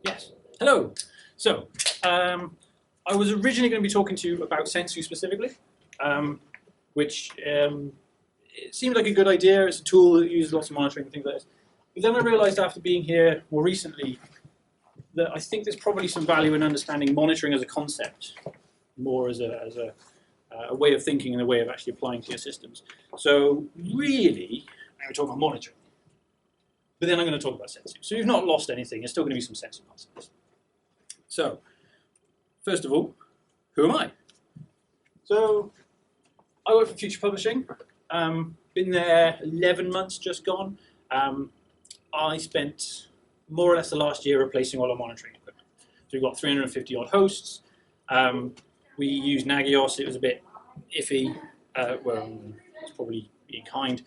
Yes. Hello. So, I was originally going to be talking to you about Sensu specifically, which it seemed like a good idea. It's a tool that uses lots of monitoring and things like this. But then I realized after being here more recently that I think there's probably some value in understanding monitoring as a concept, more as a way of thinking and a way of actually applying to your systems. So really, I'm going to talk about monitoring. But then I'm going to talk about Sensu. So you've not lost anything. There's still going to be some Sensu concepts. So, first of all, who am I? So, I work for Future Publishing. Been there 11 months, just gone. I spent more or less the last year replacing all our monitoring equipment. So we've got 350 odd hosts. We use Nagios. It was a bit iffy. Well, it's probably being kind.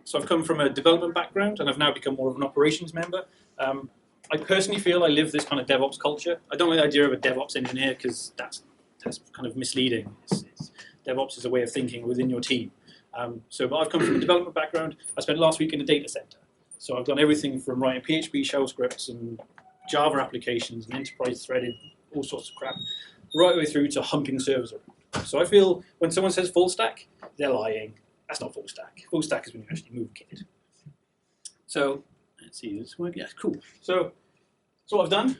So I've come from a development background, and I've now become more of an operations member. I personally feel I live this kind of DevOps culture. I don't like the idea of a DevOps engineer because that's kind of misleading. DevOps is a way of thinking within your team. But I've come from a development background. I spent last week in a data center. So I've done everything from writing PHP shell scripts and Java applications and enterprise threaded, all sorts of crap, right the way through to humping servers around. So I feel when someone says full stack, they're lying. That's not full stack. Full stack is when you actually move kit. So let's see, this work. Yeah, cool. So that's what I've done.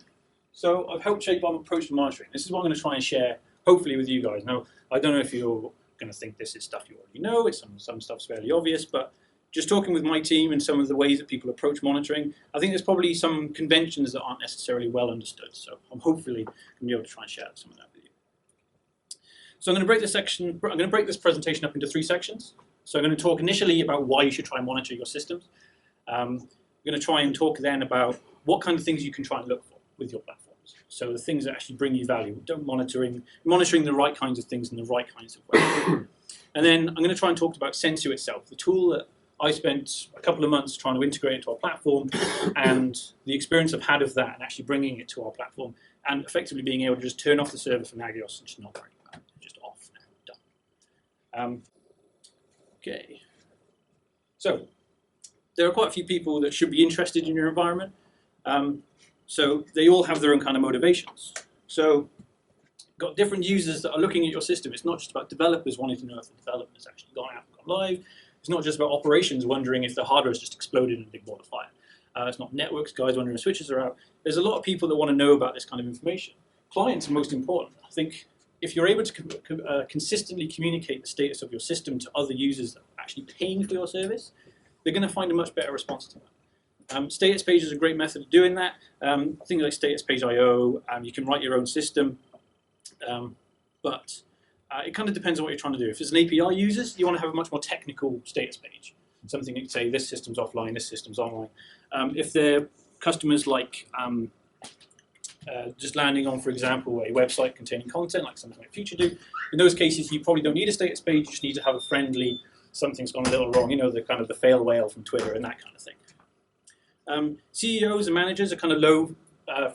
So I've helped shape our approach to monitoring. This is what I'm going to try and share, hopefully, with you guys. Now, I don't know if you're going to think this is stuff you already know. It's some stuff's fairly obvious, but just talking with my team and some of the ways that people approach monitoring, I think there's probably some conventions that aren't necessarily well understood. So I'm hopefully going to be able to try and share some of that with you. So I'm going to break this presentation up into 3 sections. So I'm going to talk initially about why you should try and monitor your systems. I'm going to try and talk then about what kind of things you can try and look for with your platforms. So the things that actually bring you value. Monitoring the right kinds of things in the right kinds of ways. And then I'm going to try and talk about Sensu itself, the tool that I spent a couple of months trying to integrate into our platform, and the experience I've had of that and actually bringing it to our platform and effectively being able to just turn off the server for Nagios and just not worry about it. Just off now, done. Okay, so there are quite a few people that should be interested in your environment. So they all have their own kind of motivations. So got different users that are looking at your system. It's not just about developers wanting to know if the development has actually gone out and gone live. It's not just about operations wondering if the hardware has just exploded in a big ball of fire. It's not networks guys wondering if switches are out. There's a lot of people that want to know about this kind of information. Clients are most important. I think if you're able to consistently communicate the status of your system to other users that are actually paying for your service, they're going to find a much better response to that. Status page is a great method of doing that. Things like status page IO, you can write your own system, but it kind of depends on what you're trying to do. If it's an API users, you want to have a much more technical status page. Something that you say, this system's offline, this system's online. If they're customers like just landing on, for example, a website containing content, like something like Future do, in those cases, you probably don't need a status page. You just need to have a friendly, something's gone a little wrong, you know, the kind of the fail whale from Twitter and that kind of thing. CEOs and managers are kind of low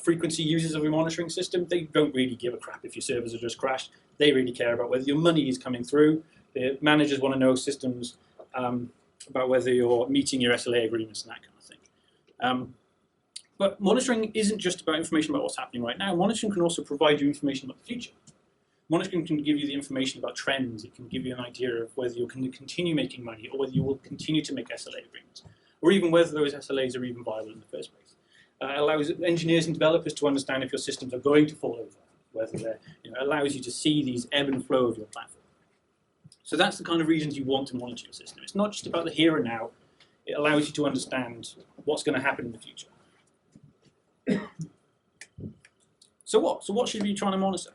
frequency users of your monitoring system. They don't really give a crap if your servers are just crashed. They really care about whether your money is coming through. The managers want to know systems about whether you're meeting your SLA agreements and that kind of thing. But monitoring isn't just about information about what's happening right now. Monitoring can also provide you information about the future. Monitoring can give you the information about trends. It can give you an idea of whether you're going to continue making money or whether you will continue to make SLA agreements, or even whether those SLAs are even viable in the first place. It allows engineers and developers to understand if your systems are going to fall over, whether they're, allows you to see these ebb and flow of your platform. So that's the kind of reasons you want to monitor your system. It's not just about the here and now. It allows you to understand what's going to happen in the future. So what? So what should you be trying to monitor?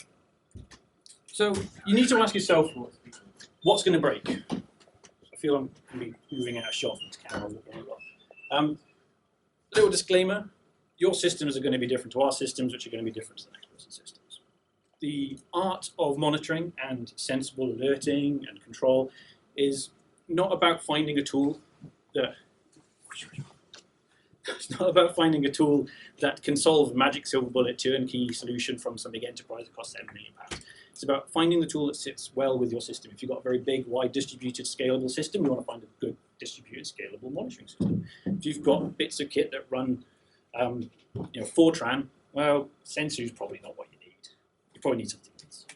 So you need to ask yourself, what's going to break? I feel I'm going to be moving out of shot from this camera. Little disclaimer, your systems are going to be different to our systems, which are going to be different to the next person's systems. The art of monitoring and sensible alerting and control is not about finding a tool that can solve a magic silver bullet turnkey solution from some big enterprise that costs £7 million. It's about finding the tool that sits well with your system. If you've got a very big, wide distributed, scalable system, you want to find a good distributed, scalable monitoring system. If you've got bits of kit that run Fortran, well, Sensu is probably not what you need. You probably need something else.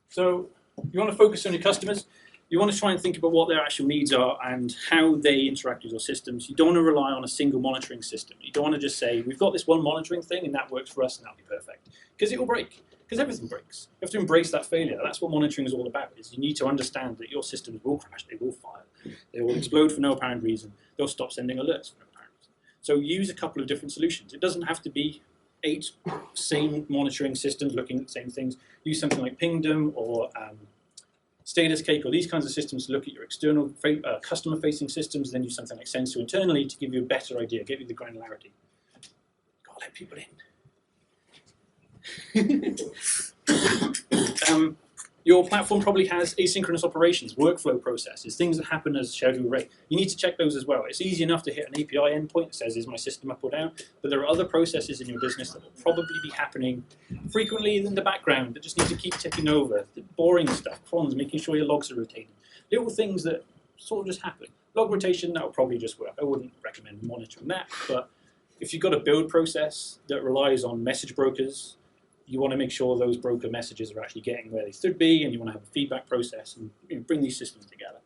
So you want to focus on your customers. You want to try and think about what their actual needs are and how they interact with your systems. You don't want to rely on a single monitoring system. You don't want to just say, we've got this one monitoring thing and that works for us and that'll be perfect. Because it will break. Because everything breaks. You have to embrace that failure. That's what monitoring is all about. Is you need to understand that your systems will crash, they will fire, they will explode for no apparent reason, they'll stop sending alerts for no apparent reason. So use a couple of different solutions. It doesn't have to be 8 same monitoring systems looking at the same things. Use something like Pingdom or Status Cake or these kinds of systems to look at your external customer-facing systems, then use something like Sensu internally to give you a better idea, give you the granularity. Gotta let people in. Your platform probably has asynchronous operations, workflow processes, things that happen as scheduled rate. You need to check those as well. It's easy enough to hit an API endpoint that says, is my system up or down? But there are other processes in your business that will probably be happening frequently in the background that just need to keep ticking over. The boring stuff, cons, making sure your logs are rotating. Little things that sort of just happen. Log rotation, that will probably just work. I wouldn't recommend monitoring that, but if you've got a build process that relies on message brokers, you want to make sure those broker messages are actually getting where they should be, and you want to have a feedback process and bring these systems together.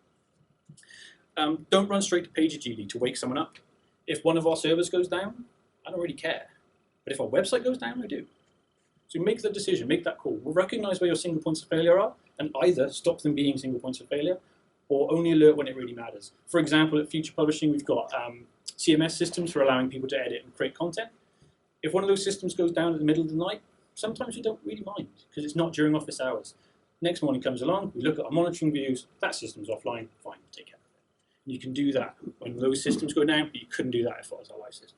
Don't run straight to PagerDuty to wake someone up. If one of our servers goes down, I don't really care. But if our website goes down, I do. So make the decision, make that call. We'll recognize where your single points of failure are, and either stop them being single points of failure, or only alert when it really matters. For example, at Future Publishing, we've got CMS systems for allowing people to edit and create content. If one of those systems goes down in the middle of the night, sometimes you don't really mind because it's not during office hours. Next morning comes along, we look at our monitoring views, that system's offline, fine, take care of it. And you can do that when those systems go down, but you couldn't do that if it was our live system.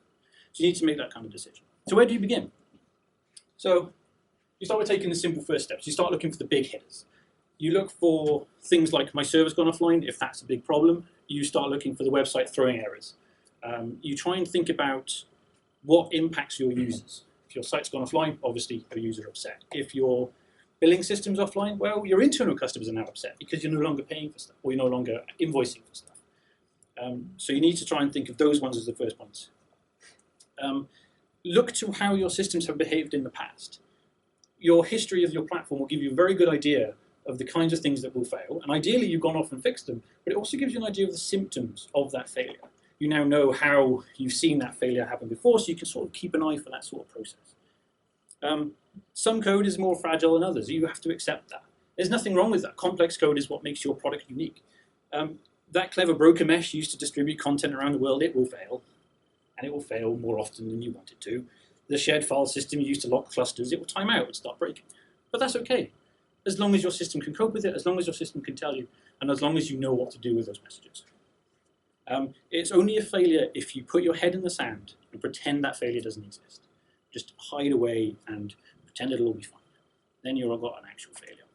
So you need to make that kind of decision. So where do you begin? So you start with taking the simple first steps. You start looking for the big hitters. You look for things like my server's gone offline, if that's a big problem. You start looking for the website throwing errors. You try and think about what impacts your users. If your site's gone offline, obviously your users are upset. If your billing system's offline, well, your internal customers are now upset because you're no longer paying for stuff or you're no longer invoicing for stuff. So you need to try and think of those ones as the first ones. Look to how your systems have behaved in the past. Your history of your platform will give you a very good idea of the kinds of things that will fail, and ideally you've gone off and fixed them, but it also gives you an idea of the symptoms of that failure. You now know how you've seen that failure happen before, so you can sort of keep an eye for that sort of process. Some code is more fragile than others. You have to accept that. There's nothing wrong with that. Complex code is what makes your product unique. That clever broker mesh used to distribute content around the world, it will fail, and it will fail more often than you want it to. The shared file system used to lock clusters, it will time out and start breaking. But that's okay, as long as your system can cope with it, as long as your system can tell you, and as long as you know what to do with those messages. It's only a failure if you put your head in the sand and pretend that failure doesn't exist. Just hide away and pretend it'll all be fine. Then you've got an actual failure.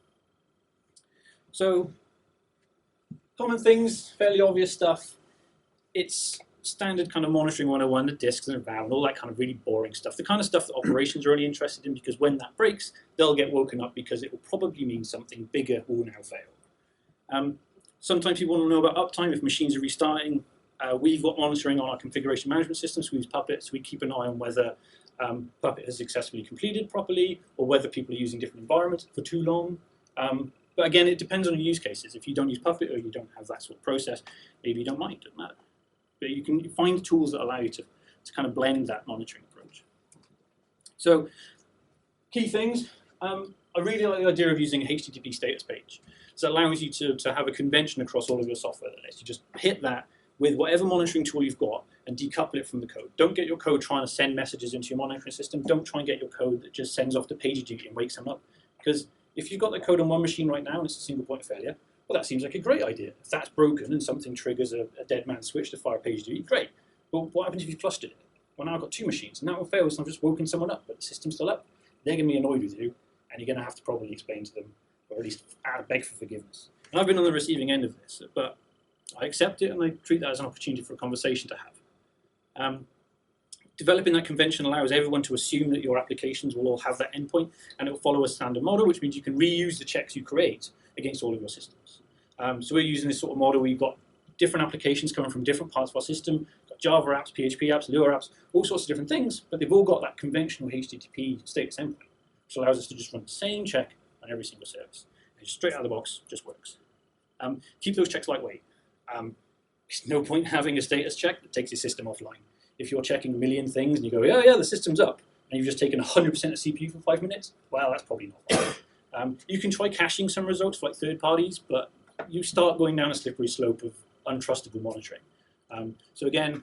So, common things, fairly obvious stuff. It's standard kind of monitoring 101, the disks and the valve, and all that kind of really boring stuff. The kind of stuff that operations are really interested in, because when that breaks, they'll get woken up because it will probably mean something bigger will now fail. Sometimes people want to know about uptime if machines are restarting. We've got monitoring on our configuration management system, so we use Puppet, so we keep an eye on whether Puppet has successfully completed properly, or whether people are using different environments for too long. But again, it depends on your use cases. If you don't use Puppet or you don't have that sort of process, maybe you don't mind, it doesn't matter. But you can find tools that allow you to kind of blend that monitoring approach. So, key things. I really like the idea of using a HTTP status page. So it allows you to have a convention across all of your software that lets you just hit that with whatever monitoring tool you've got and decouple it from the code. Don't get your code trying to send messages into your monitoring system. Don't try and get your code that just sends off to PagerDuty and wakes them up. Because if you've got the code on one machine right now and it's a single point of failure, well, that seems like a great idea. If that's broken and something triggers a dead man switch to fire PagerDuty, great. But what happens if you clustered it? Well, now I've got 2 machines, and that will fail, so I've just woken someone up, but the system's still up. They're going to be annoyed with you, and you're going to have to probably explain to them, or at least beg for forgiveness. And I've been on the receiving end of this, but I accept it and I treat that as an opportunity for a conversation to have. Developing that convention allows everyone to assume that your applications will all have that endpoint, and it will follow a standard model, which means you can reuse the checks you create against all of your systems. So we're using this sort of model where you've got different applications coming from different parts of our system, got Java apps, PHP apps, Lua apps, all sorts of different things, but they've all got that conventional HTTP status endpoint, which allows us to just run the same check on every single service. And just straight out of the box, just works. Keep those checks lightweight. There's no point having a status check that takes your system offline. If you're checking a million things and you go, yeah, the system's up, and you've just taken 100% of CPU for 5 minutes, well, that's probably not fine. You can try caching some results for like third parties, but you start going down a slippery slope of untrustable monitoring. So again,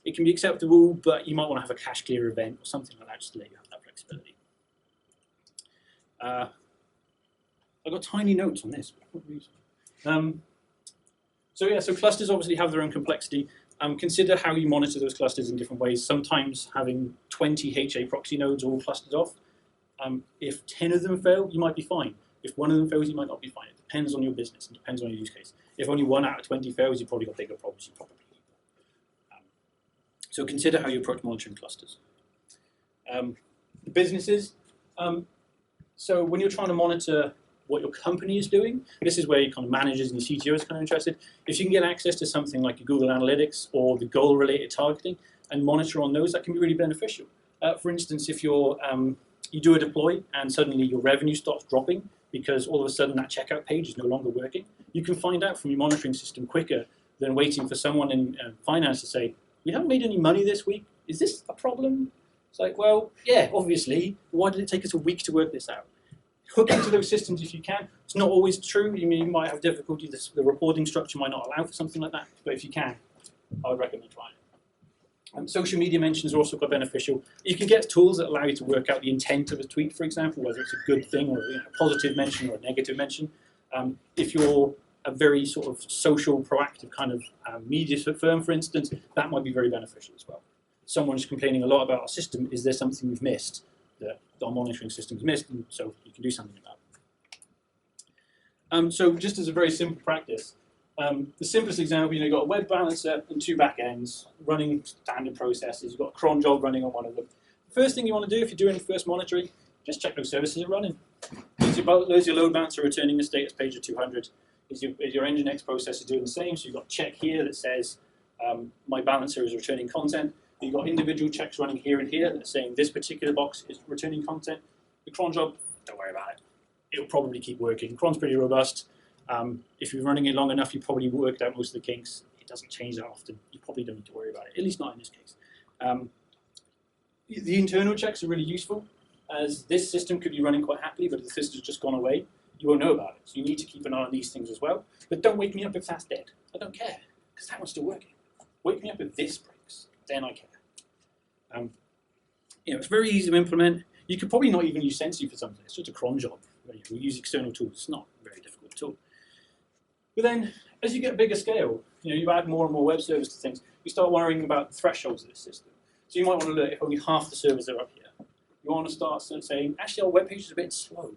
it can be acceptable, but you might want to have a cache clear event or something like that just to let you have that flexibility. I've got tiny notes on this. So clusters obviously have their own complexity. Consider how you monitor those clusters in different ways. Sometimes having 20 HA proxy nodes all clustered off, if 10 of them fail, you might be fine. If one of them fails, you might not be fine. It depends on your business. It depends on your use case. If only 1 out of 20 fails, you've probably got bigger problems. You probably need more. So consider how you approach monitoring clusters. Businesses. So when you're trying to monitor what your company is doing, this is where your kind of managers and your CTOs are kind of interested. If you can get access to something like your Google Analytics or the goal-related targeting and monitor on those, that can be really beneficial. For instance, if you're you do a deploy and suddenly your revenue starts dropping because all of a sudden that checkout page is no longer working, you can find out from your monitoring system quicker than waiting for someone in finance to say, we haven't made any money this week. Is this a problem? It's like, well, yeah, obviously. Why did it take us a week to work this out? Hook into those systems if you can. It's not always true. You might have difficulty. The reporting structure might not allow for something like that. But if you can, I would recommend trying it. Social media mentions are also quite beneficial. You can get tools that allow you to work out the intent of a tweet, for example, whether it's a good thing or a positive mention or a negative mention. If you're a very sort of social, proactive kind of media firm, for instance, that might be very beneficial as well. Someone's complaining a lot about our system. Is there something we've missed that our monitoring system's missed? And so you can do something about it. So just as a very simple practice, the simplest example, you've got a web balancer and 2 backends running standard processes. You've got a cron job running on one of them. First thing you want to do if you're doing first monitoring, just check those services are running. Is your load balancer returning a status page of 200? Is your Nginx processor doing the same? So you've got a check here that says my balancer is returning content. You've got individual checks running here and here that are saying this particular box is returning content. The cron job, don't worry about it. It'll probably keep working. Cron's pretty robust. If you're running it long enough, you probably worked out most of the kinks. It doesn't change that often. You probably don't need to worry about it, at least not in this case. The internal checks are really useful, as this system could be running quite happily, but if the system's just gone away, you won't know about it. So you need to keep an eye on these things as well. But don't wake me up if that's dead. I don't care, because that one's still working. Wake me up if this breaks, then I care. It's very easy to implement. You could probably not even use Sensu for something. It's just a cron job. We use external tools. It's not very difficult at all. But then, as you get bigger scale, you add more and more web servers to things, you start worrying about the thresholds of this system. So you might want to look if only half the servers are up here. You want to start saying, actually, our web pages are a bit slow.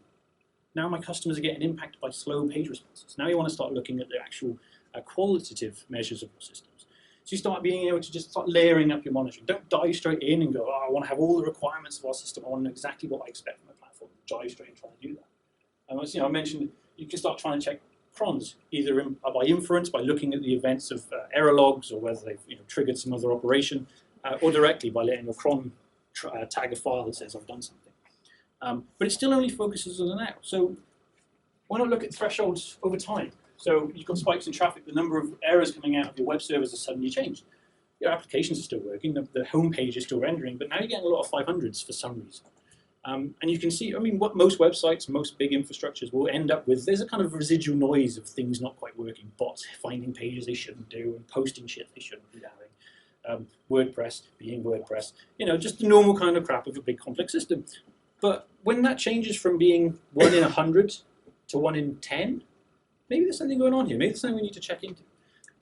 Now my customers are getting impacted by slow page responses. Now you want to start looking at the actual qualitative measures of your systems. So you start being able to just start layering up your monitoring. Don't dive straight in and go, I want to have all the requirements of our system. I want to know exactly what I expect from my platform. Dive straight and try to do that. And as I mentioned, you can start trying to check crons, either by inference, by looking at the events of error logs, or whether they've triggered some other operation, or directly by letting your cron tag a file that says I've done something. But it still only focuses on an out. So why not look at thresholds over time? So you've got spikes in traffic, the number of errors coming out of your web servers has suddenly changed. Your applications are still working, the home page is still rendering, but now you're getting a lot of 500s for some reason. And you can see, what most websites, most big infrastructures will end up with, there's a kind of residual noise of things not quite working, bots finding pages they shouldn't do and posting shit they shouldn't be having, WordPress being WordPress, just the normal kind of crap of a big complex system. But when that changes from being 1 in 100 to 1 in 10, maybe there's something going on here. Maybe there's something we need to check into.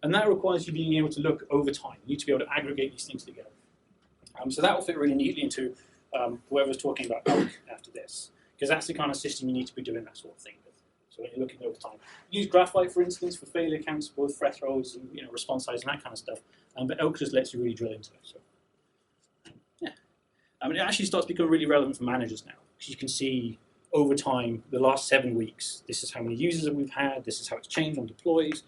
And that requires you being able to look over time. You need to be able to aggregate these things together. So that will fit really neatly into whoever's talking about Elk after this, because that's the kind of system you need to be doing that sort of thing with. So when you're looking over time. Use Graphite, for instance, for failure counts, both thresholds and response size and that kind of stuff. But Elk just lets you really drill into it. So yeah, it actually starts becoming really relevant for managers now, because you can see over time, the last 7 weeks, this is how many users that we've had, this is how it's changed on deploys.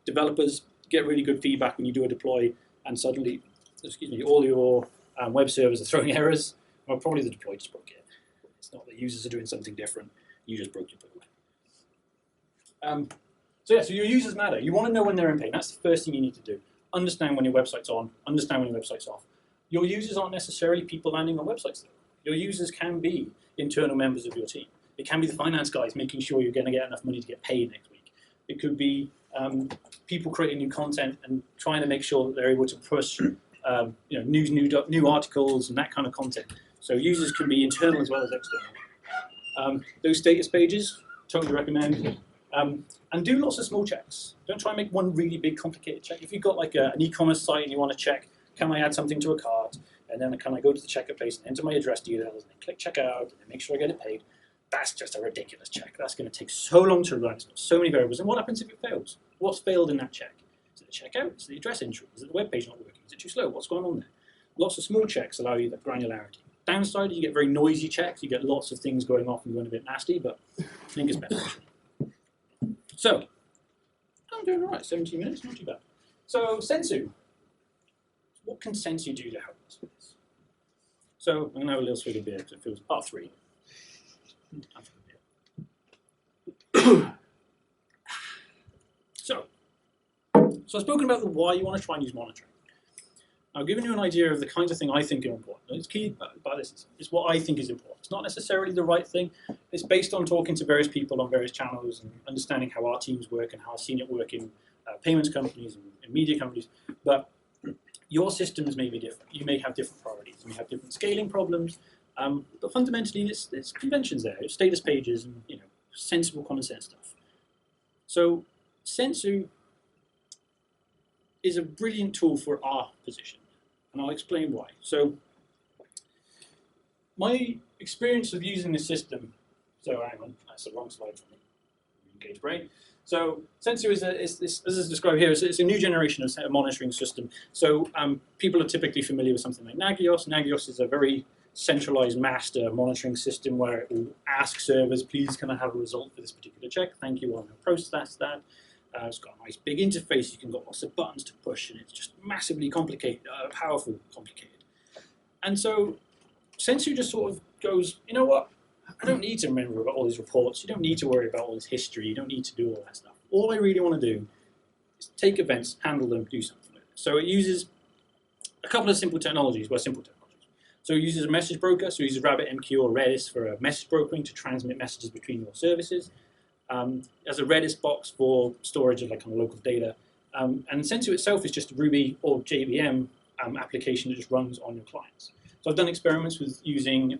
Developers get really good feedback when you do a deploy. and suddenly, excuse me, all your web servers are throwing errors. Well, probably the deploy just broke it. It's not that users are doing something different. You just broke your code. So your users matter. You want to know when they're in pain. That's the first thing you need to do. Understand when your website's on. Understand when your website's off. Your users aren't necessarily people landing on websites, though. Your users can be internal members of your team. It can be the finance guys making sure you're going to get enough money to get paid next week. It could be people creating new content and trying to make sure that they're able to push new articles and that kind of content. So users can be internal as well as external. Those status pages, totally recommend. And do lots of small checks. Don't try and make one really big complicated check. If you've got like an e-commerce site and you want to check, can I add something to a cart? And then can I go to the checkout place and enter my address details and then click checkout and then make sure I get it paid? That's just a ridiculous check. That's going to take so long to run. It's got so many variables. And what happens if it fails? What's failed in that check? Is it the checkout? Is it the address entry? Is it the web page not working? Is it too slow? What's going on there? Lots of small checks allow you that granularity. Downside, you get very noisy checks. You get lots of things going off and going a bit nasty, but I think it's beneficial. So, I'm doing all right. 17 minutes, not too bad. So, Sensu. What can Sensu do to help us with this? So, I'm going to have a little swig of beer because it feels part 3. So I've spoken about the why you want to try and use monitoring. I've given you an idea of the kinds of thing I think are important. It's key about this is what I think is important. It's not necessarily the right thing. It's based on talking to various people on various channels and understanding how our teams work and how I've seen it work in payments companies and media companies. But your systems may be different. You may have different priorities. You may have different scaling problems. But fundamentally, it's conventions there. It's status pages and sensible common sense stuff. So Sensu is a brilliant tool for our position, and I'll explain why. So my experience of using this system, so hang on, that's the wrong slide for me. Engage brain. So Sensu is as is described here, it's a new generation of monitoring system. So people are typically familiar with something like Nagios. Nagios is a very centralized master monitoring system where it will ask servers, please can I have a result for this particular check? Thank you, I'm going to process that. It's got a nice big interface, you can got lots of buttons to push, and it's just massively complicated, powerful, complicated. And so Sensu just sort of goes, you know what, I don't need to remember about all these reports, you don't need to worry about all this history, you don't need to do all that stuff. All I really want to do is take events, handle them, do something with it. So it uses a couple of simple technologies. So it uses a message broker, so it uses RabbitMQ or Redis for message brokering to transmit messages between your services. As a Redis box for storage of like kind of local data. And Sensu itself is just a Ruby or JVM application that just runs on your clients. So I've done experiments with using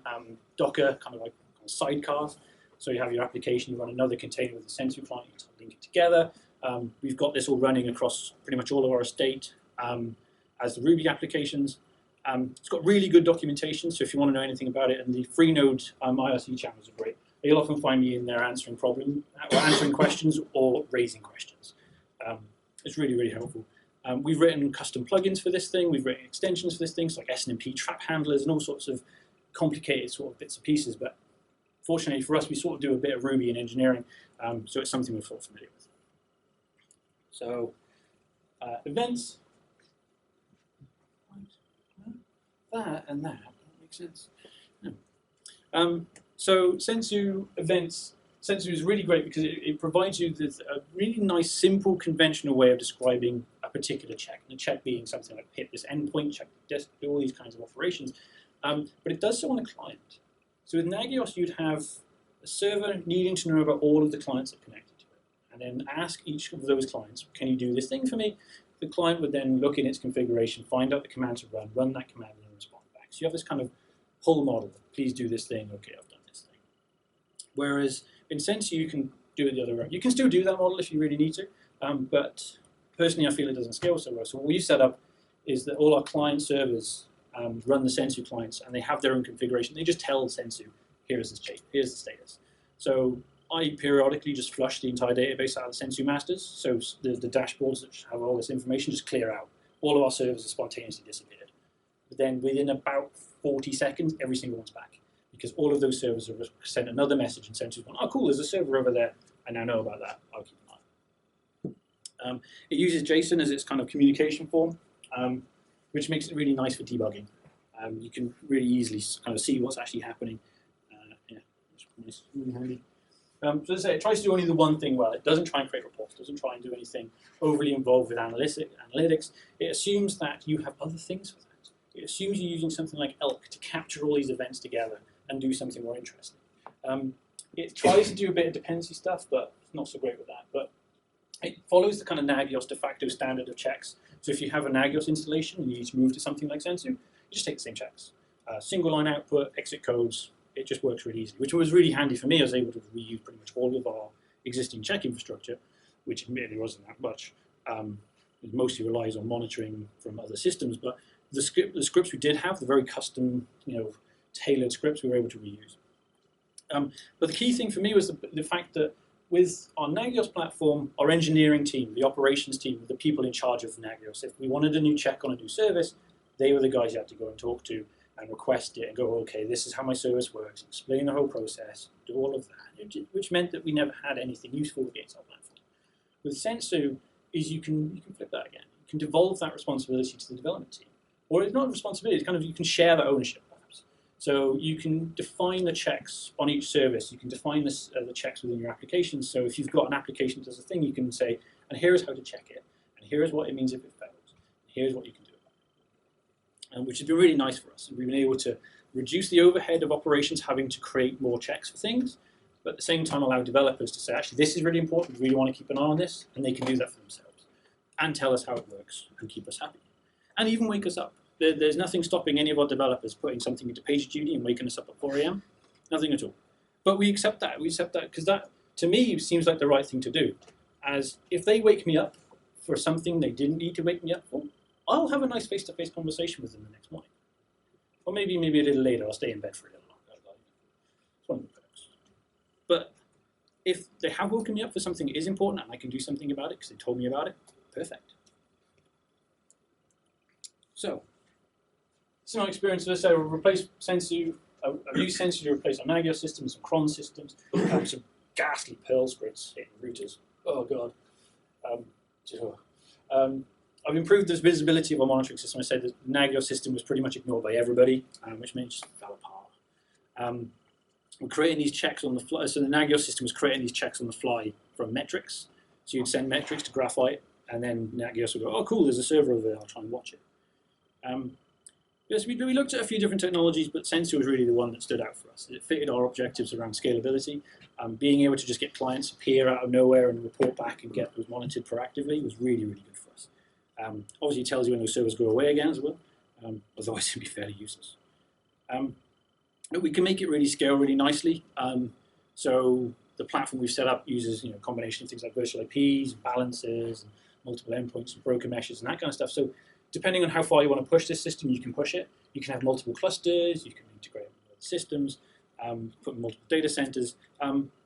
Docker, kind of like sidecars. So you have your application, you run another container with the Sensu client, you link it together. We've got this all running across pretty much all of our estate as the Ruby applications. It's got really good documentation, so if you want to know anything about it, and the Freenode IRC channels are great. You'll often find me in there answering questions or raising questions. It's really, really helpful. We've written custom plugins for this thing. We've written extensions for this thing, so like SNMP trap handlers and all sorts of complicated sort of bits and pieces. But fortunately for us, we sort of do a bit of Ruby in engineering, so it's something we're sort of familiar with. So events. That and that makes sense. No. So Sensu events, Sensu is really great because it provides you with a really nice, simple, conventional way of describing a particular check. And the check being something like hit this endpoint, check this, do all these kinds of operations. But it does so on a client. So with Nagios, you'd have a server needing to know about all of the clients that are connected to it, and then ask each of those clients, can you do this thing for me? The client would then look in its configuration, find out the command to run that command, and then respond back. So you have this kind of pull model. Please do this thing. Okay, I've done this thing. Whereas in Sensu, you can do it the other way. You can still do that model if you really need to, but personally, I feel it doesn't scale so well. So what we've set up is that all our client servers run the Sensu clients, and they have their own configuration. They just tell Sensu, here's the status. So I periodically just flush the entire database out of the Sensu masters, so the dashboards that have all this information just clear out. All of our servers are spontaneously disappeared. But then within about 40 seconds, every single one's back, because all of those servers have sent another message and Sensu's gone, oh cool, there's a server over there, I now know about that, I'll keep an eye. It uses JSON as its kind of communication form. which makes it really nice for debugging. You can really easily kind of see what's actually happening. Yeah, it's nice, really handy. So as I say, it tries to do only the one thing well. It doesn't try and create reports, doesn't try and do anything overly involved with analytics. It assumes that you have other things for that. It assumes you're using something like ELK to capture all these events together and do something more interesting. It tries to do a bit of dependency stuff, but it's not so great with that. But it follows the kind of Nagios de facto standard of checks. So if you have a Nagios installation and you need to move to something like Sensu, you just take the same checks. Single line output, exit codes, it just works really easily, which was really handy for me. I was able to reuse pretty much all of our existing check infrastructure, which admittedly wasn't that much. It mostly relies on monitoring from other systems, but the scripts we did have, the very custom, tailored scripts, we were able to reuse. But the key thing for me was the fact that with our Nagios platform, our engineering team, the operations team, the people in charge of Nagios, if we wanted a new check on a new service, they were the guys you had to go and talk to and request it and go, okay, this is how my service works, explain the whole process, do all of that, which meant that we never had anything useful against our platform. With Sensu, you can flip that again. You can devolve that responsibility to the development team. Or it's not a responsibility, it's kind of, you can share that ownership perhaps. So you can define the checks on each service, you can define the checks within your application. So if you've got an application that does a thing, you can say, and here's how to check it, and here's what it means if it fails, and here's what you can do. Which has been really nice for us. We've been able to reduce the overhead of operations having to create more checks for things, but at the same time allow developers to say, actually, this is really important, we really want to keep an eye on this, and they can do that for themselves, and tell us how it works, and keep us happy. And even wake us up. There's nothing stopping any of our developers putting something into PagerDuty and waking us up at 4 AM, nothing at all. But we accept that, because that, to me, seems like the right thing to do. As if they wake me up for something they didn't need to wake me up for, I'll have a nice face-to-face conversation with them the next morning. Or maybe a little later, I'll stay in bed for a little longer. It's one of the perks. But if they have woken me up for something that is important and I can do something about it because they told me about it, perfect. So, this is my experience. Let's say we'll replace Sensu. I've used Sensu to replace our Nagios systems, some cron systems, some ghastly Perl scripts hitting routers. Oh, God. I've improved the visibility of our monitoring system. I said the Nagios system was pretty much ignored by everybody, which means it just fell apart. We're creating these checks on the fly. So the Nagios system was creating these checks on the fly from metrics. So you'd send metrics to Graphite, and then Nagios would go, oh, cool, there's a server over there, I'll try and watch it. Yes, we looked at a few different technologies, but Sensu was really the one that stood out for us. It fitted our objectives around scalability. Being able to just get clients appear out of nowhere and report back and get those monitored proactively was really, really good for us. Obviously, it tells you when those servers go away again as well. Otherwise, it'd be fairly useless. We can make it really scale really nicely. So the platform we've set up uses a combination of things like virtual IPs, balances, and multiple endpoints, and broker meshes, and that kind of stuff. So depending on how far you want to push this system, you can push it. You can have multiple clusters. You can integrate with systems, put multiple data centers.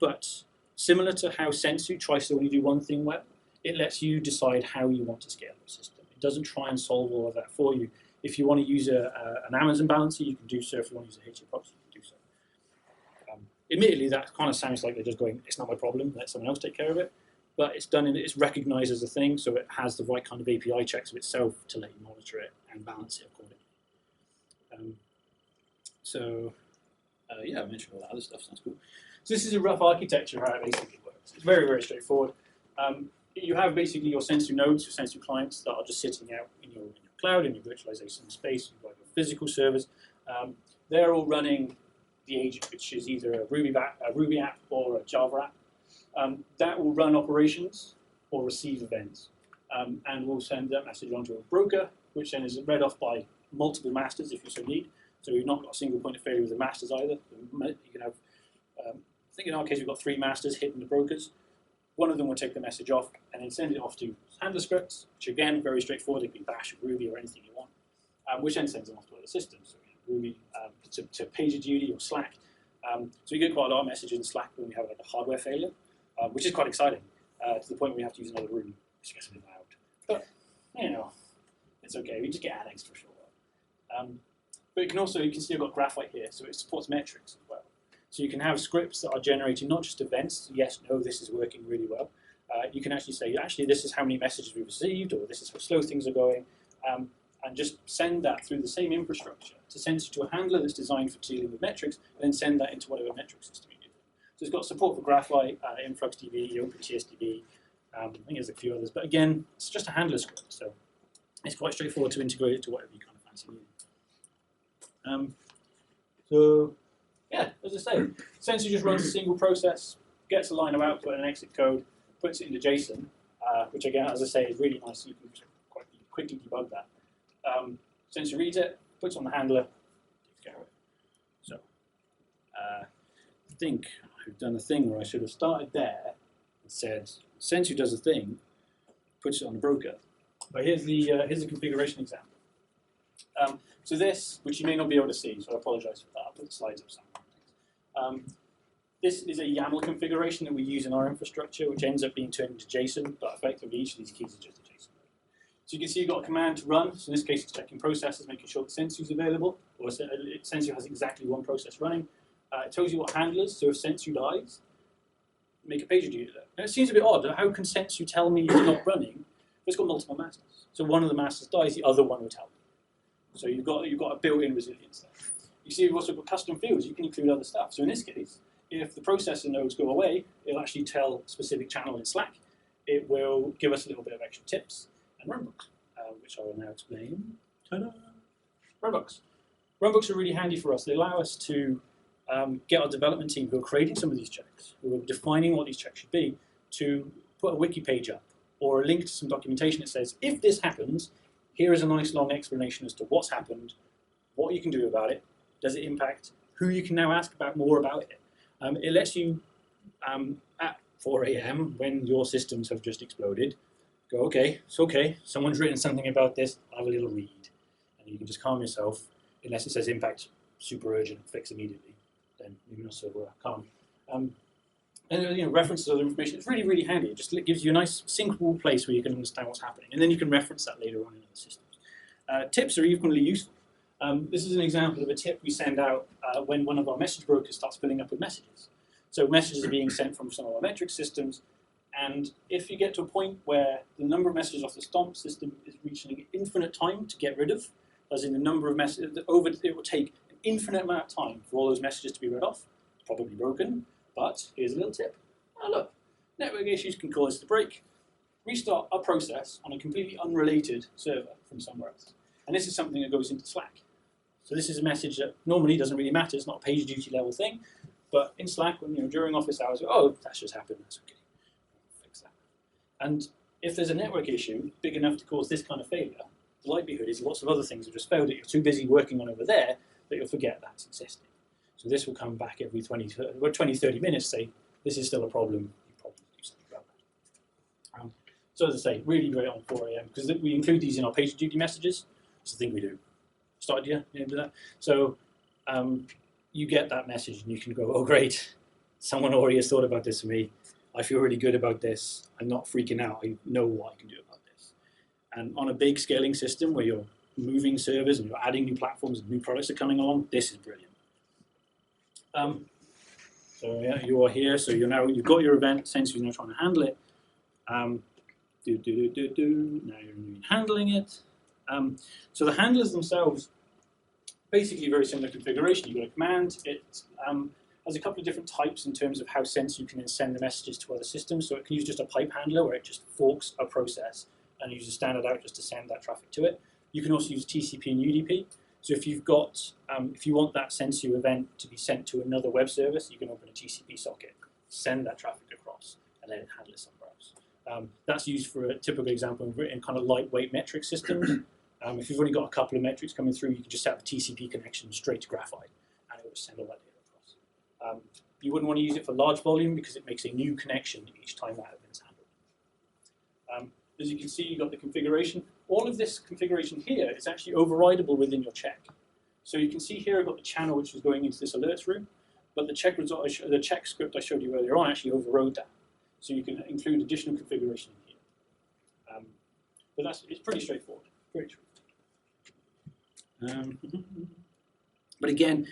But similar to how Sensu tries to only do one thing well, it lets you decide how you want to scale the system. It doesn't try and solve all of that for you. If you want to use an Amazon balancer, you can do so. If you want to use a HA proxy, you can do so. Admittedly, that kind of sounds like they're just going, it's not my problem, let someone else take care of it. But it's done, it's recognized as a thing, so it has the right kind of API checks of itself to let you monitor it and balance it accordingly. Yeah, I mentioned all that other stuff, sounds cool. So this is a rough architecture of how it basically works. It's very, very straightforward. You have basically your Sensu nodes, your Sensu clients that are just sitting out in your cloud, in your virtualization space. You've got your physical servers. They're all running the agent, which is either a Ruby app or a Java app. That will run operations or receive events. And we'll send that message onto a broker, which then is read off by multiple masters if you so need. So we've not got a single point of failure with the masters either. You can have, I think in our case, we've got 3 masters hitting the brokers. One of them will take the message off and then send it off to handler scripts, which again, very straightforward. It can be Bash or Ruby or anything you want, which then sends them off to other systems. So Ruby to PagerDuty or Slack. So we get quite a lot of messages in Slack when we have like a hardware failure, which is quite exciting, to the point where we have to use another room, which gets a bit loud. But, it's okay. We just get annexed for sure. But you can see I've got Graphite here, so it supports metrics as well. So you can have scripts that are generating not just events, yes, no, this is working really well. You can actually say, actually, this is how many messages we've received, or this is how slow things are going. and just send that through the same infrastructure to Sensu to a handler that's designed for dealing with metrics, and then send that into whatever metric system you do. So it's got support for Graphite, InfluxDB, OpenTSDB, I think there's a few others, but again, it's just a handler script, so it's quite straightforward to integrate it to whatever you kind of fancy using. So yeah, as I say, Sensu just runs a single process, gets a line of output and an exit code, puts it into JSON, which again, as I say, is really nice. You can quite quickly debug that. Sensu reads it, puts it on the handler, takes care of it. So I think I've done a thing where I should have started there and said, Sensu does a thing, puts it on the broker. But here's the configuration example. So this, which you may not be able to see, so I apologize for that. I'll put the slides up somewhere. This is a YAML configuration that we use in our infrastructure, which ends up being turned into JSON, but effectively each of these keys is just a JSON. So you can see you've got a command to run. So in this case, it's checking processes, making sure that Sensu is available, or Sensu has exactly one process running. It tells you what handlers, so if Sensu dies, make a PagerDuty alert. Now it seems a bit odd. How can Sensu tell me it's not running? It's got multiple masters. So one of the masters dies, the other one will tell me. So you've got a built-in resilience there. You see we've also got custom fields. You can include other stuff. So in this case, if the processor nodes go away, it'll actually tell a specific channel in Slack. It will give us a little bit of extra tips and runbooks, which I will now explain. Ta-da! Runbooks. Runbooks are really handy for us. They allow us to get our development team who are creating some of these checks, who are defining what these checks should be, to put a wiki page up or a link to some documentation that says, if this happens, here is a nice long explanation as to what's happened, what you can do about it, does it impact, who you can now ask about more about it. It lets you, at 4 AM, when your systems have just exploded, go, okay, it's okay, someone's written something about this, I'll have a little read. And you can just calm yourself, unless it says impact, super urgent, fix immediately, then you can also calm. And references other information, it's really, really handy. It just gives you a nice syncable place where you can understand what's happening. And then you can reference that later on in other systems. Tips are equally useful. This is an example of a tip we send out when one of our message brokers starts filling up with messages. So messages are being sent from some of our metric systems, and if you get to a point where the number of messages off the stomp system is reaching an infinite time to get rid of, as in the number of messages, it will take an infinite amount of time for all those messages to be read off. It's probably broken, but here's a little tip. Oh look, network issues can cause us to break. Restart our process on a completely unrelated server from somewhere else. And this is something that goes into Slack. So this is a message that normally doesn't really matter. It's not a PagerDuty level thing. But in Slack, when during office hours, oh, that's just happened. That's okay. Fix that. And if there's a network issue big enough to cause this kind of failure, the likelihood is lots of other things have just failed that you're too busy working on over there that you'll forget that's existing. So this will come back every 20, 30 minutes, say, this is still a problem. You probably do something about that. So as I say, really great on 4 AM because we include these in our PagerDuty messages. It's the thing we do. Started yet? You do that? So you get that message and you can go, oh great, someone already has thought about this for me. I feel really good about this. I'm not freaking out. I know what I can do about this. And on a big scaling system where you're moving servers and you're adding new platforms and new products are coming along, this is brilliant. So yeah, you are here. So you've got your event. Sensu is now trying to handle it. Now you're handling it. So the handlers themselves, basically very similar configuration. You've got a command. It has a couple of different types in terms of how Sensu can then send the messages to other systems. So it can use just a pipe handler where it just forks a process and uses standard out just to send that traffic to it. You can also use TCP and UDP. So if you've got, if you want that Sensu event to be sent to another web service, you can open a TCP socket, send that traffic across, and then handle it somewhere else. That's used for a typical example in kind of lightweight metric systems. If you've only got a couple of metrics coming through, you can just set up a TCP connection straight to Graphite, and it will send all that data across. You wouldn't want to use it for large volume because it makes a new connection each time that event's handled. As you can see, you've got the configuration. All of this configuration here is actually overridable within your check. So you can see here I've got the channel which is going into this alerts room, but the check script I showed you earlier on actually overrode that. So you can include additional configuration in here. But it's pretty straightforward. But again,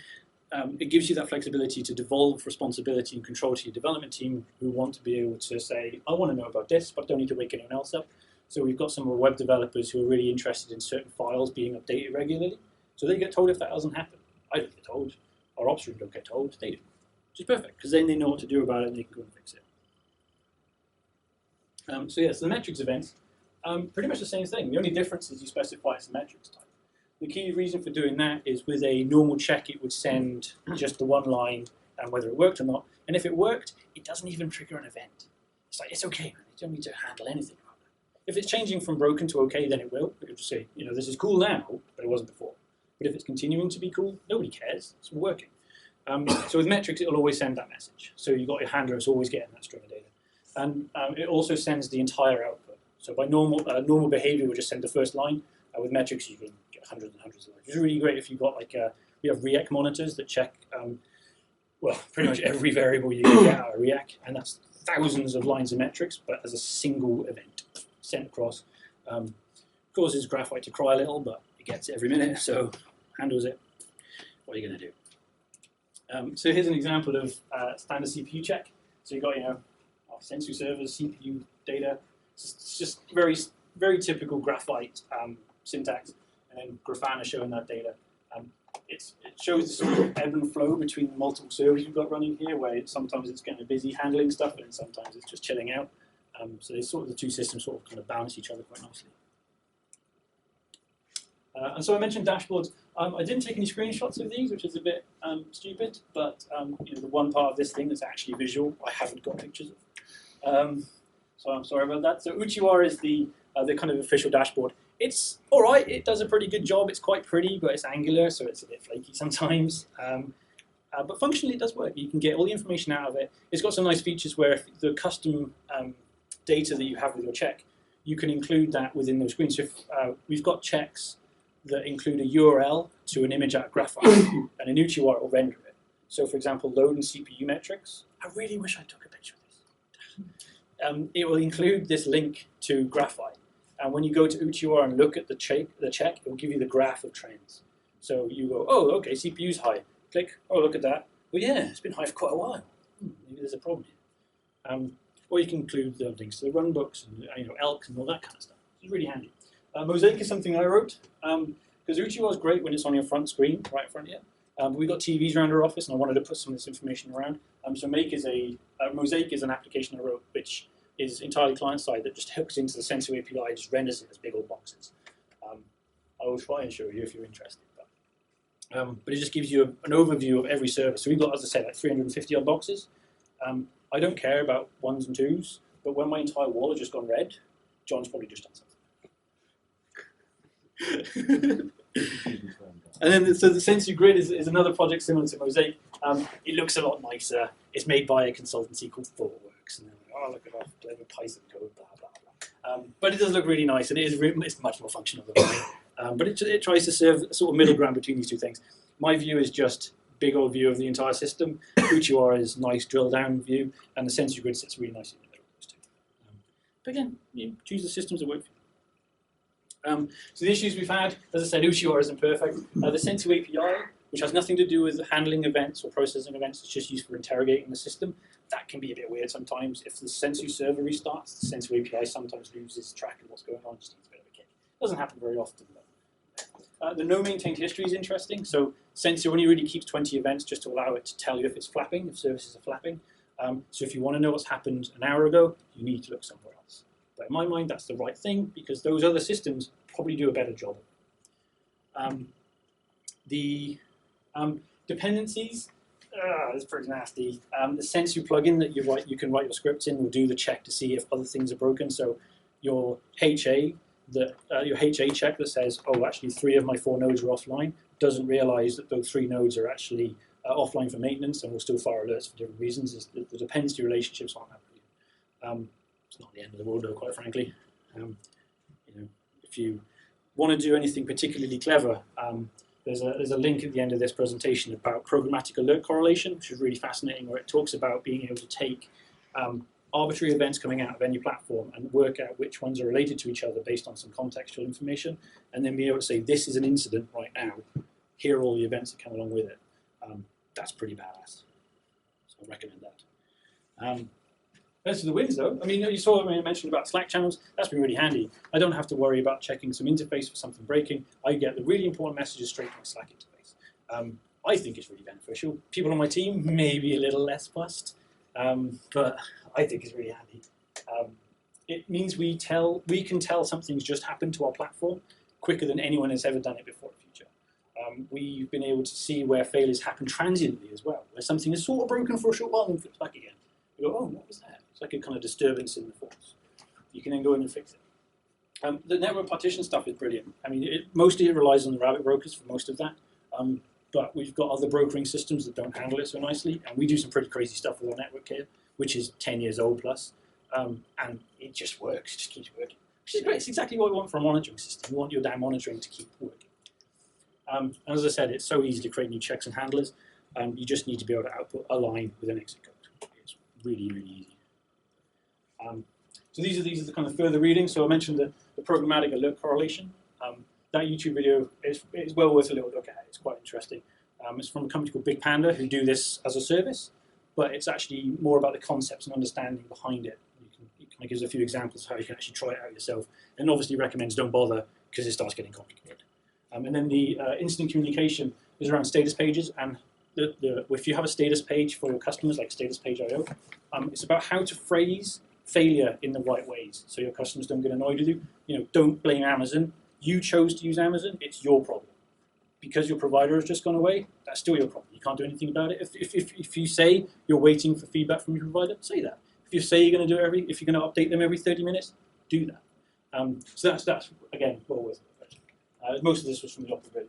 it gives you that flexibility to devolve responsibility and control to your development team who want to be able to say, I want to know about this, but don't need to wake anyone else up. So we've got some of our web developers who are really interested in certain files being updated regularly. So they get told if that doesn't happen. I don't get told. Our ops room don't get told. They do. Which is perfect, because then they know what to do about it and they can go and fix it. So yes, the metrics events, pretty much the same thing. The only difference is you specify it's a metrics type. The key reason for doing that is with a normal check, it would send just the one line and whether it worked or not. And if it worked, it doesn't even trigger an event. It's like, it's okay, man. You don't need to handle anything about that. If it's changing from broken to okay, then it will. It will just say, you know, this is cool now, but it wasn't before. But if it's continuing to be cool, nobody cares. It's working. So with metrics, it'll always send that message. So you've got your handler is always getting that string of data. And it also sends the entire output. So by normal behavior, we'll just send the first line. With metrics, you can get hundreds and hundreds of lines. It's really great if you've got like, we have REAC monitors that check, well, pretty much every variable you can get out of REAC. And that's thousands of lines of metrics, but as a single event sent across. Causes Graphite to cry a little, but it gets it every minute, so handles it. What are you going to do? So here's an example of standard CPU check. So you've got, you know, our Sensu servers, CPU data. It's just very, very typical Graphite syntax, and then Grafana showing that data. It shows the sort of ebb and flow between the multiple servers you've got running here, where sometimes it's kind of busy handling stuff, and sometimes it's just chilling out. So there's sort of the two systems sort of kind of balance each other quite nicely. And so I mentioned dashboards. I didn't take any screenshots of these, which is a bit stupid, but you know, the one part of this thing that's actually visual, I haven't got pictures of. So I'm sorry about that. So UchiWare is the kind of official dashboard. It's all right. It does a pretty good job. It's quite pretty, but it's Angular, so it's a bit flaky sometimes. But functionally, it does work. You can get all the information out of it. It's got some nice features where if the custom data that you have with your check, you can include that within those screens. So if we've got checks that include a URL to an image out of Graphite, and an UchiWare will render it. So for example, load and CPU metrics. I really wish I took a picture of this. It will include this link to Graphite. And when you go to UchiWare and look at the check, it will give you the graph of trends. So you go, oh, okay, CPU's high. Click, oh, look at that. Well, yeah, it's been high for quite a while. Maybe there's a problem here. Or you can include the links to the runbooks and you know, ELK and all that kind of stuff. It's really handy. Mosaic is something I wrote, because UchiWare is great when it's on your front screen, right in front of you. But we've got TVs around our office, and I wanted to put some of this information around. So Mosaic is an application I wrote, which is entirely client-side that just hooks into the Sensu API and just renders it as big old boxes. I will try and show you if you're interested. But it just gives you an overview of every service. So we've got, as I said, like 350 odd boxes. I don't care about ones and twos, but when my entire wall has just gone red, John's probably just done something. And then, so the Sensu Grid is another project similar to Mosaic. It looks a lot nicer. It's made by a consultancy called ThoughtWorks. And they're like, oh, look at our clever Python code, blah, blah, blah. But it does look really nice, and it's much more functional than mine. But it tries to serve a sort of middle ground between these two things. My view is just big old view of the entire system. UchiWare is nice drill down view, and the Sensu Grid sits really nicely in the middle of those two. But again, you choose the systems that work for you. So the issues we've had, as I said, UchiWare isn't perfect. The Sensu API, which has nothing to do with handling events or processing events, it's just used for interrogating the system. That can be a bit weird sometimes. If the Sensu server restarts, the Sensu API sometimes loses track of what's going on, just needs a bit of a kick. Doesn't happen very often, though. The no maintained history is interesting. So Sensu only really keeps 20 events just to allow it to tell you if it's flapping, if services are flapping. So if you want to know what's happened an hour ago, you need to look somewhere else. But in my mind, that's the right thing, because those other systems probably do a better job. The dependencies, it's pretty nasty. The Sensu plugin that you can write your scripts in will do the check to see if other things are broken. So your HA check that says, oh, actually 3 of my 4 nodes are offline, doesn't realize that those 3 nodes are actually offline for maintenance and will still fire alerts for different reasons. The dependency relationships aren't that brilliant. It's not the end of the world, though, quite frankly. You know, if you want to do anything particularly clever, there's a link at the end of this presentation about programmatic alert correlation, which is really fascinating, where it talks about being able to take arbitrary events coming out of any platform and work out which ones are related to each other based on some contextual information, and then be able to say, this is an incident right now, here are all the events that come along with it. That's pretty badass. So I recommend that. As to the wins, though, I mean, you saw when I mentioned about Slack channels. That's been really handy. I don't have to worry about checking some interface for something breaking. I get the really important messages straight to my Slack interface. I think it's really beneficial. People on my team may be a little less fussed, but I think it's really handy. It means we can tell something's just happened to our platform quicker than anyone has ever done it before in Future. We've been able to see where failures happen transiently as well, where something is sort of broken for a short while and flips back again. You go, oh, what was that? It's like a kind of disturbance in the force. You can then go in and fix it. The network partition stuff is brilliant. I mean, mostly it relies on the rabbit brokers for most of that. But we've got other brokering systems that don't handle it so nicely, and we do some pretty crazy stuff with our network here, which is 10 years old plus, and it just works, it just keeps working, which is great. It's exactly what we want from a monitoring system. You want your damn monitoring to keep working. And as I said, it's so easy to create new checks and handlers. You just need to be able to output a line with an exit code. It's really, really easy. So these are the kind of further readings. So I mentioned the programmatic alert correlation. That YouTube video is well worth a little look at. It's quite interesting. It's from a company called Big Panda who do this as a service, but it's actually more about the concepts and understanding behind it. It kind of gives a few examples of how you can actually try it out yourself, and obviously recommends don't bother because it starts getting complicated. And then the instant communication is around status pages, and if you have a status page for your customers, like status page.io, it's about how to phrase failure in the right ways so your customers don't get annoyed with you. You know, don't blame Amazon. You chose to use Amazon, it's your problem. Because your provider has just gone away, that's still your problem. You can't do anything about it. If you say you're waiting for feedback from your provider, say that. If you say you're going to do it if you're going to update them every 30 minutes, do that. So that's again, well worth it. Most of this was from the observability